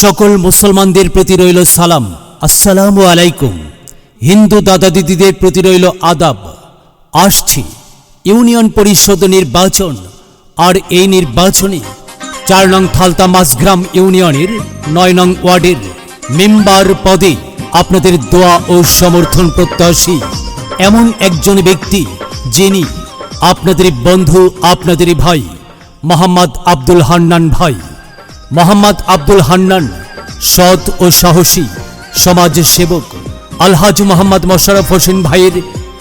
সকল মুসলমানদের প্রতি রইল সালাম, আসসালামু আলাইকুম। হিন্দু দাদা দিদিদের প্রতি রইল আদাব। আসছে ইউনিয়ন পরিষদ নির্বাচন, আর এই নির্বাচনে ৪ নং থালতা মাঝগ্রাম ইউনিয়নের ৯ নং ওয়ার্ডের মেম্বার পদে আপনাদের দোয়া ও সমর্থন প্রত্যাশী এমন একজন ব্যক্তি, যিনি আপনাদের বন্ধু, আপনাদের ভাই মোহাম্মদ আব্দুল হান্নান ভাই। মোহাম্মদ আব্দুল হান্নান সৎ ও সাহসী সমাজ সেবক আলহাজ মোহাম্মদ মোশাররফ হোসেন ভাইয়ের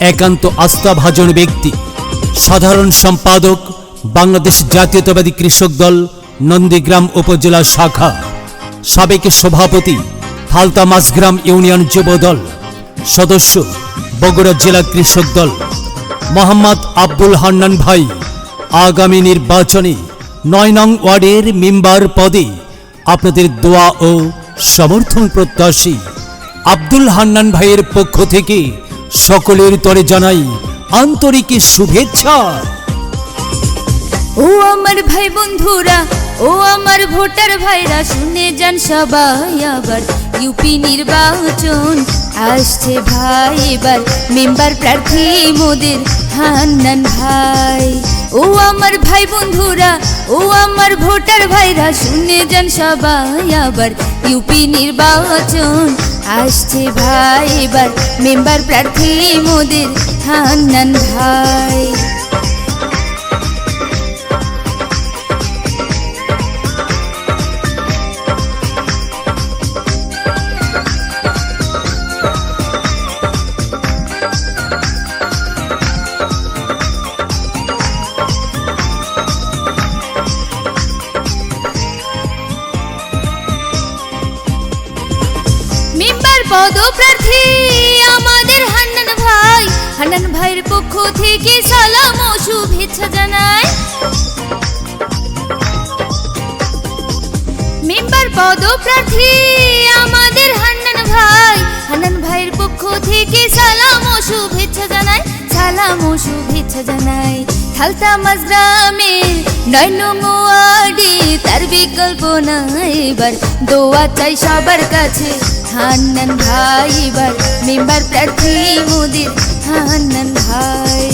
একান্ত আস্থাভাজন ব্যক্তি, সাধারণ সম্পাদক বাংলাদেশ জাতীয়তাবাদী কৃষক দল নন্দীগ্রাম উপজেলা শাখা, সাবেক সভাপতি থালতা মাঝগ্রাম ইউনিয়ন যুব দল, সদস্য বগুড়া জেলা কৃষক দল। মোহাম্মদ আব্দুল হান্নান ভাই আগামী নির্বাচনে ৯ নং ওয়ার্ডের মেম্বার পদে আপনাদের দোয়া ও সমর্থন প্রত্যাশী। আব্দুল হান্নান ভাইয়ের পক্ষ থেকে সকলের তরে জানাই আন্তরিক শুভেচ্ছা। ও আমার ভাই বন্ধুরা, ও আমার ভোটার ভাইরা, শুনে যান সবাই, আবার ইউপি নির্বাচন আসছে ভাই, এবার মেম্বার প্রার্থী মোদের হান্নান ভাই। ও আমার ভাই বন্ধুরা, ও আমার ভোটার ভাইরা, শুনে যান সবাই, আবার ইউপি নির্বাচন আসছে ভাই, এবার মেম্বার প্রার্থী মোদের হান্নান ভাই। মেম্বার পদপ্রার্থী আমাদের হান্নান ভাই, হান্নান ভাইয়ের পক্ষ থেকে সালাম ও শুভেচ্ছা জানাই। মেম্বার পদপ্রার্থী আমাদের হান্নান ভাই, হান্নান ভাইয়ের পক্ষ থেকে সালাম ও শুভেচ্ছা জানাই, সালাম ও শুভেচ্ছা জানাই। থালতা মাঝগ্রামের ৯ নং ওয়ার্ডে তার বিকল্প নাই, এবার দোয়া চাই সবার কাছে হান্নান ভাই, এবার মেম্বার প্রার্থী মোদের হান্নান ভাই।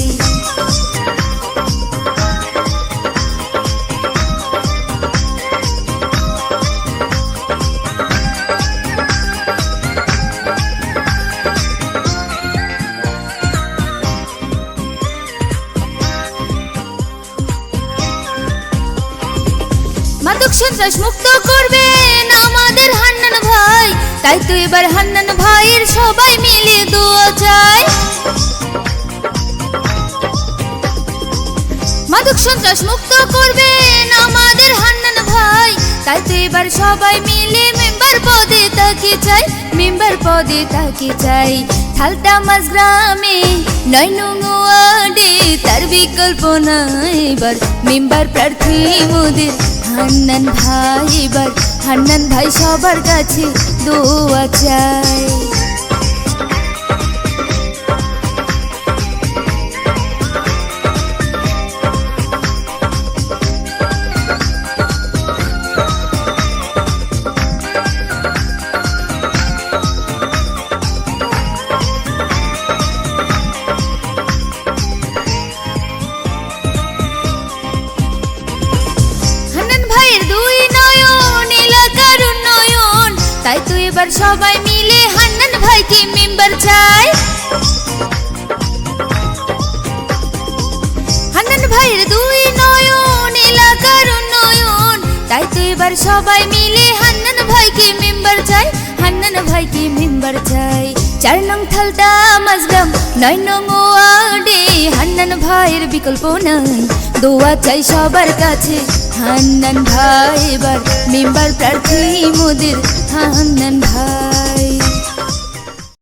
মাদক সন্ত্রাস মুক্ত করবেন আমাদের হান্নান ভাই, তাই তো এবার হান্নান ভাইয়ের সবাই মিলে দোয়া চাই। মাদক সন্ত্রাস মুক্ত করবেন আমাদের হান্নান ভাই, তাই তো এবার সবাই মিলে মেম্বার পদে তাকে চাই, মেম্বার পদে তাকে চাই। থালতা মাঝগ্রামে ৯ নং ওয়ার্ডে তার বিকল্প নাই, এবার মেম্বার প্রার্থী মোদের হান্নান ভাই, এবার হান্নান ভাই সবার কাছে দোয়া চাই। তাই তো এবার সবাই মিলে হান্নান ভাইকে মেম্বার চাই। হান্নান ভাইয়ের ২ নয়ন এলাকার উন্নয়ন, তাই তো এবার সবাই মিলে হান্নান ভাইকে মেম্বার চাই, হান্নান ভাইকে মেম্বার চাই। ৪ নং থালতা মাঝগ্রাম ৯ নং ওয়ার্ডে হান্নান ভাইয়ের বিকল্প নাই, দোয়া চাই সবার কাছে হান্নান ভাই, এবার মেম্বার প্রার্থী মোদের হান্নান ভাই।